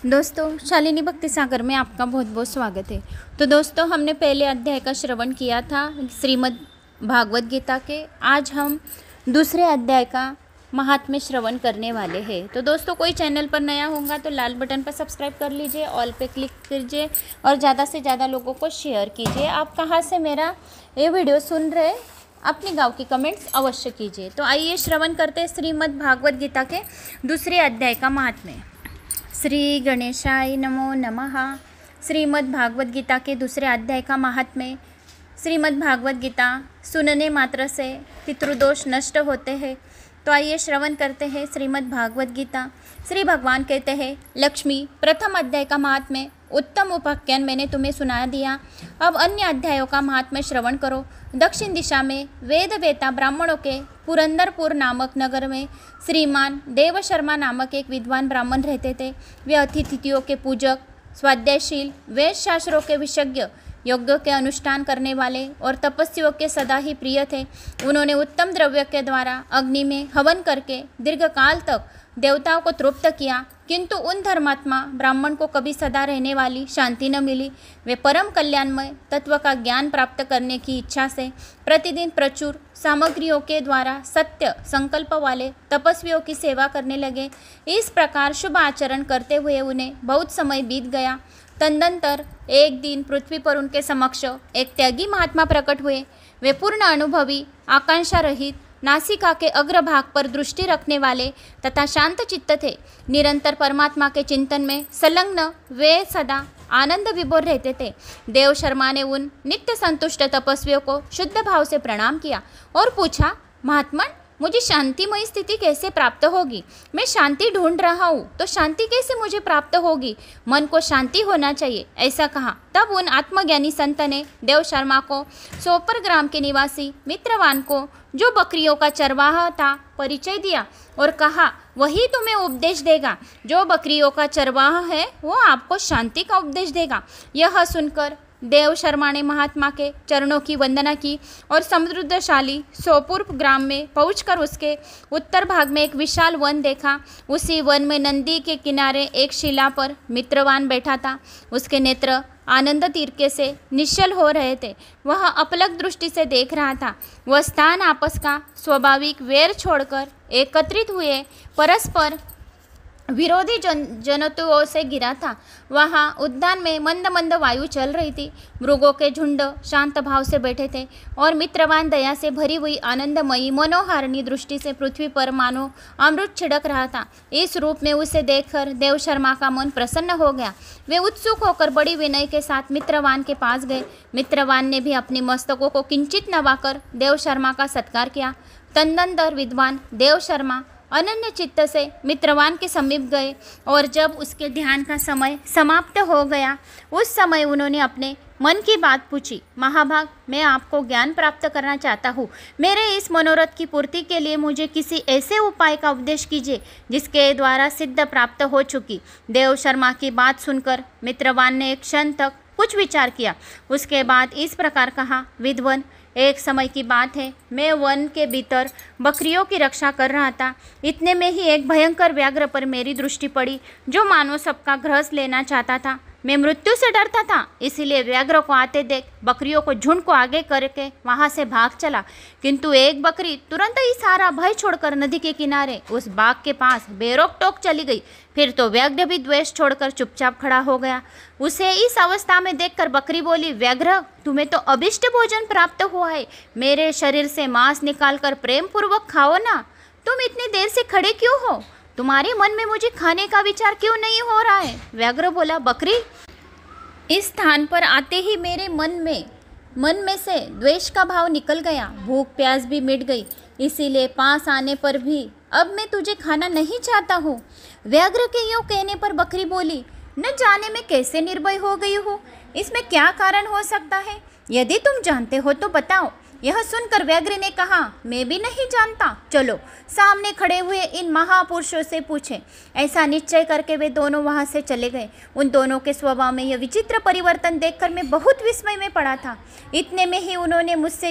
दोस्तों, शालिनी भक्ति सागर में आपका बहुत बहुत स्वागत है। तो दोस्तों, हमने पहले अध्याय का श्रवण किया था श्रीमद् भागवत गीता के। आज हम दूसरे अध्याय का महात्म्य श्रवण करने वाले हैं। तो दोस्तों, कोई चैनल पर नया होगा तो लाल बटन पर सब्सक्राइब कर लीजिए, ऑल पे क्लिक कीजिए और ज़्यादा से ज़्यादा लोगों को शेयर कीजिए। आप कहाँ से मेरा ये वीडियो सुन रहे, अपने गांव की कमेंट्स अवश्य कीजिए। तो आइए श्रवण करते हैं श्रीमद् भागवत गीता के दूसरे अध्याय का महात्म्य। श्री गणेशाय नमो नमः। श्रीमद् भागवत गीता के दूसरे अध्याय का महात्म्य। श्रीमद् भागवत गीता सुनने मात्र से पितृदोष नष्ट होते हैं। तो आइए श्रवण करते हैं श्रीमद् भागवत गीता। श्री भगवान कहते हैं, लक्ष्मी, प्रथम अध्याय का महात्म्य उत्तम उपाख्यान मैंने तुम्हें सुना दिया। अब अन्य अध्यायों का महात्म्य श्रवण करो। दक्षिण दिशा में वेद वेता ब्राह्मणों के पुरंदरपुर नामक नगर में श्रीमान देव शर्मा नामक एक विद्वान ब्राह्मण रहते थे। वे अतिथियों के पूजक, स्वाध्यायशील, वेद शास्त्रों के विशेषज्ञ, यज्ञों के अनुष्ठान करने वाले और तपस्वियों के सदा ही प्रिय थे। उन्होंने उत्तम द्रव्य के द्वारा अग्नि में हवन करके दीर्घकाल तक देवताओं को तृप्त किया, किंतु उन धर्मात्मा ब्राह्मण को कभी सदा रहने वाली शांति न मिली। वे परम कल्याणमय तत्व का ज्ञान प्राप्त करने की इच्छा से प्रतिदिन प्रचुर सामग्रियों के द्वारा सत्य संकल्प वाले तपस्वियों की सेवा करने लगे। इस प्रकार शुभ आचरण करते हुए उन्हें बहुत समय बीत गया। तदनंतर एक दिन पृथ्वी पर उनके समक्ष एक त्यागी महात्मा प्रकट हुए। वे पूर्ण अनुभवी, आकांक्षा रहित, नासिका के अग्रभाग पर दृष्टि रखने वाले तथा शांत चित्त थे। निरंतर परमात्मा के चिंतन में संलग्न वे सदा आनंद विभोर रहते थे। देव शर्मा ने उन नित्य संतुष्ट तपस्वियों को शुद्ध भाव से प्रणाम किया और पूछा, महात्मन, मुझे शांतिमयी स्थिति कैसे प्राप्त होगी? मैं शांति ढूंढ रहा हूँ, तो शांति कैसे मुझे प्राप्त होगी? मन को शांति होना चाहिए, ऐसा कहा। तब उन आत्मज्ञानी संत ने देव शर्मा को सोपर ग्राम के निवासी मित्रवान को, जो बकरियों का चरवाहा था, परिचय दिया और कहा, वही तुम्हें उपदेश देगा। जो बकरियों का चरवाहा है वो आपको शांति का उपदेश देगा। यह सुनकर देव शर्मा ने महात्मा के चरणों की वंदना की और समृद्धशाली सोपुर ग्राम में पहुंचकर उसके उत्तर भाग में एक विशाल वन देखा। उसी वन में नंदी के किनारे एक शिला पर मित्रवान बैठा था। उसके नेत्र आनंद तीर्के से निश्चल हो रहे थे। वह अपलक दृष्टि से देख रहा था। वह स्थान आपस का स्वाभाविक वैर छोड़कर एकत्रित हुए परस्पर विरोधी जंतुओं से घिरा था। वहाँ उद्यान में मंद मंद वायु चल रही थी। मृगों के झुंड शांत भाव से बैठे थे और मित्रवान दया से भरी हुई आनंदमयी मनोहारिणी दृष्टि से पृथ्वी पर मानो अमृत छिड़क रहा था। इस रूप में उसे देखकर देव शर्मा का मन प्रसन्न हो गया। वे उत्सुक होकर बड़ी विनय के साथ मित्रवान के पास गए। मित्रवान ने भी अपने मस्तकों को किंचित नवाकर देव शर्मा का सत्कार किया। तदनंतर विद्वान देव शर्मा अनन्य चित्त से मित्रवान के समीप गए और जब उसके ध्यान का समय समाप्त हो गया, उस समय उन्होंने अपने मन की बात पूछी। महाभाग, मैं आपको ज्ञान प्राप्त करना चाहता हूँ। मेरे इस मनोरथ की पूर्ति के लिए मुझे किसी ऐसे उपाय का उपदेश कीजिए जिसके द्वारा सिद्ध प्राप्त हो चुकी। देव शर्मा की बात सुनकर मित्रवान ने एक क्षण तक कुछ विचार किया। उसके बाद इस प्रकार कहा, विद्वान, एक समय की बात है, मैं वन के भीतर बकरियों की रक्षा कर रहा था। इतने में ही एक भयंकर व्याघ्र पर मेरी दृष्टि पड़ी, जो मानो सबका ग्रस लेना चाहता था। मैं मृत्यु से डरता था, इसीलिए व्याघ्र को आते देख बकरियों को झुंड को आगे करके वहां से भाग चला। किंतु एक बकरी तुरंत ही सारा भय छोड़कर नदी के किनारे उस बाग के पास बेरोक टोक चली गई। फिर तो व्याघ्र भी द्वेष छोड़कर चुपचाप खड़ा हो गया। उसे इस अवस्था में देखकर बकरी बोली, व्याघ्र, तुम्हें तो अभिष्ट भोजन प्राप्त हुआ है। मेरे शरीर से मांस निकालकर प्रेम पूर्वक खाओ ना। तुम इतनी देर से खड़े क्यों हो? तुम्हारे मन में मुझे खाने का विचार क्यों नहीं हो रहा है? व्याघ्र बोला, बकरी, इस स्थान पर आते ही मेरे मन में से द्वेष का भाव निकल गया। भूख प्यास भी मिट गई, इसीलिए पास आने पर भी अब मैं तुझे खाना नहीं चाहता हूँ। व्याघ्र के यूँ कहने पर बकरी बोली, न जाने मैं कैसे निर्भय हो गई हूँ। इसमें क्या कारण हो सकता है? यदि तुम जानते हो तो बताओ। यह सुनकर व्याघ्र ने कहा, मैं भी नहीं जानता। चलो सामने खड़े हुए इन महापुरुषों से पूछें। ऐसा निश्चय करके वे दोनों वहां से चले गए। उन दोनों के स्वभाव में यह विचित्र परिवर्तन देखकर मैं बहुत विस्मय में पड़ा था। इतने में ही उन्होंने मुझसे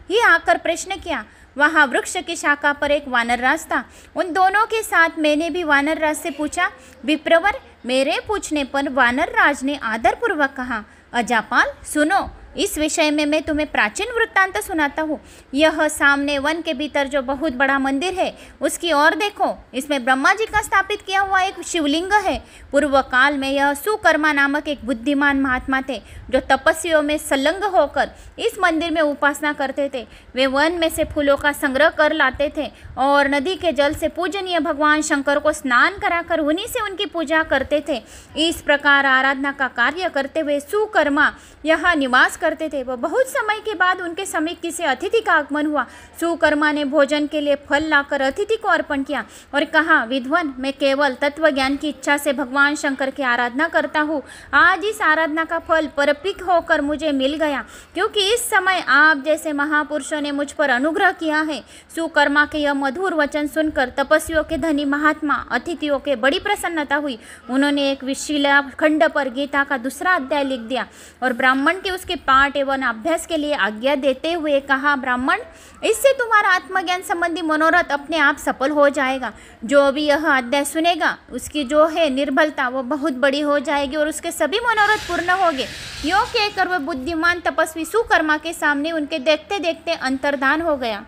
ही आकर प्रश्न किया, वहाँ वृक्ष की शाखा पर एक वानरराज था। उन दोनों के साथ मैंने भी वानरराज से पूछा। विप्रवर, मेरे पूछने पर वानरराज ने आदरपूर्वक कहा, अजापाल सुनो, इस विषय में मैं तुम्हें प्राचीन वृत्तांत सुनाता हूँ। यह सामने वन के भीतर जो बहुत बड़ा मंदिर है उसकी ओर देखो। इसमें ब्रह्मा जी का स्थापित किया हुआ एक शिवलिंग है। पूर्व काल में यह सुकर्मा नामक एक बुद्धिमान महात्मा थे जो तपस्वियों में संलग्न होकर इस मंदिर में उपासना करते थे। वे वन में से फूलों का संग्रह कर लाते थे और नदी के जल से पूजनीय भगवान शंकर को स्नान कराकर उन्हीं से उनकी पूजा करते थे। इस प्रकार आराधना का कार्य करते हुए सुकर्मा यहाँ निवास करते थे। वह बहुत समय के बाद उनके समीप किसी अतिथि का आगमन हुआ। सुकर्मा ने भोजन के लिए फल लाकर अतिथि को अर्पण किया और कहा, विद्वान, मैं केवल तत्व ज्ञान की इच्छा से भगवान शंकर की आराधना करता हूँ। आज इस आराधना का फल परपिक होकर मुझे मिल गया, क्योंकि इस समय आप जैसे महापुरुषों ने मुझ पर अनुग्रह किया है। सुकर्मा के यह मधुर वचन सुनकर तपस्वियों के धनी महात्मा अतिथियों के बड़ी प्रसन्नता हुई। उन्होंने एक शिला खंड पर गीता का दूसरा अध्याय लिख दिया और ब्राह्मण के उसके पाठ एवं अभ्यास के लिए आज्ञा देते हुए कहा, ब्राह्मण, इससे तुम्हारा आत्मज्ञान संबंधी मनोरथ अपने आप सफल हो जाएगा। जो भी यह अध्याय सुनेगा उसकी जो है निर्बलता वो बहुत बड़ी हो जाएगी और उसके सभी मनोरथ पूर्ण होंगे। यो कहकर वह बुद्धिमान तपस्वी सुकर्मा के सामने उनके देखते देखते अंतर्धान हो गया।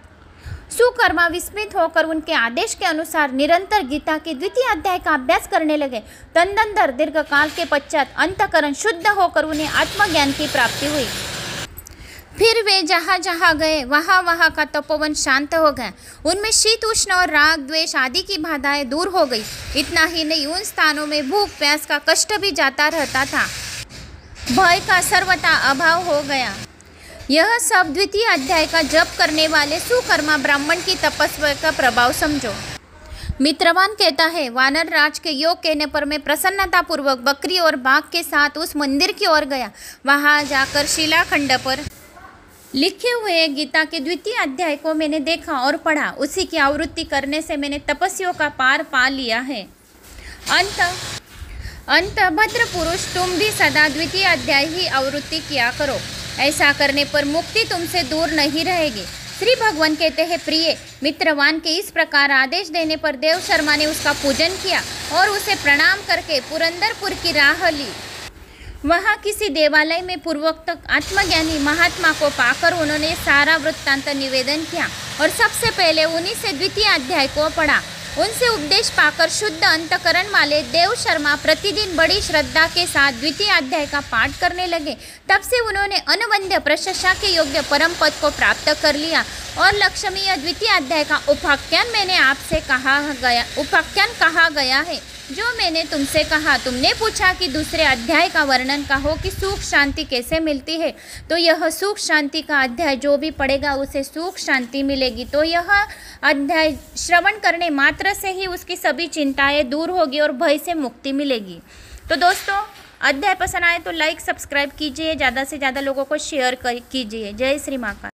सुकर्मा विस्मित होकर उनके आदेश के अनुसार निरंतर गीता के द्वितीय अध्याय का अभ्यास करने लगे। तदनंतर दीर्घ काल के पश्चात अंतःकरण शुद्ध होकर उन्हें आत्मज्ञान की प्राप्ति हुई। फिर वे जहाँ जहाँ गए वहाँ वहाँ का तपोवन शांत हो गया। उनमें शीत उष्ण और राग द्वेष आदि की बाधाएं दूर हो गई। इतना ही नहीं, उन स्थानों में भूख प्यास का कष्ट भी जाता रहता था। भय का सर्वथा अभाव हो गया। यह सब द्वितीय अध्याय का जप करने वाले सुकर्मा ब्राह्मण की तपस्या का प्रभाव समझो। मित्रवान कहता है, वानर राज के योग कहने पर मैं प्रसन्नतापूर्वक बकरी और बाघ के साथ उस मंदिर की ओर गया। वहां जाकर शिलाखंड पर लिखे हुए गीता के द्वितीय अध्याय को मैंने देखा और पढ़ा। उसी की आवृत्ति करने से मैंने तपस्वियों का पार पा लिया है। अंत भद्र पुरुष, तुम भी सदा द्वितीय अध्याय ही आवृत्ति किया करो। ऐसा करने पर मुक्ति तुमसे दूर नहीं रहेगी। श्री भगवान कहते हैं, प्रिय मित्रवान के इस प्रकार आदेश देने पर देव शर्मा ने उसका पूजन किया और उसे प्रणाम करके पुरंदरपुर की राह ली। वहाँ किसी देवालय में पूर्वोक्त आत्मज्ञानी महात्मा को पाकर उन्होंने सारा वृत्तांत निवेदन किया और सबसे पहले उन्हीं से द्वितीय अध्याय को पढ़ा। उनसे उपदेश पाकर शुद्ध अंतकरण वाले देव शर्मा प्रतिदिन बड़ी श्रद्धा के साथ द्वितीय अध्याय का पाठ करने लगे। तब से उन्होंने अनवद्य प्रशंसा के योग्य परम पद को प्राप्त कर लिया और लक्ष्मीय द्वितीय अध्याय का उपाख्यान मैंने आपसे कहा गया है, जो मैंने तुमसे कहा। तुमने पूछा कि दूसरे अध्याय का वर्णन कहो कि सुख शांति कैसे मिलती है, तो यह सुख शांति का अध्याय जो भी पढ़ेगा उसे सुख शांति मिलेगी। तो यह अध्याय श्रवण करने मात्र से ही उसकी सभी चिंताएं दूर होगी और भय से मुक्ति मिलेगी। तो दोस्तों, अध्याय पसंद आए तो लाइक सब्सक्राइब कीजिए, ज़्यादा से ज़्यादा लोगों को शेयर कीजिए। जय श्री महाकाल।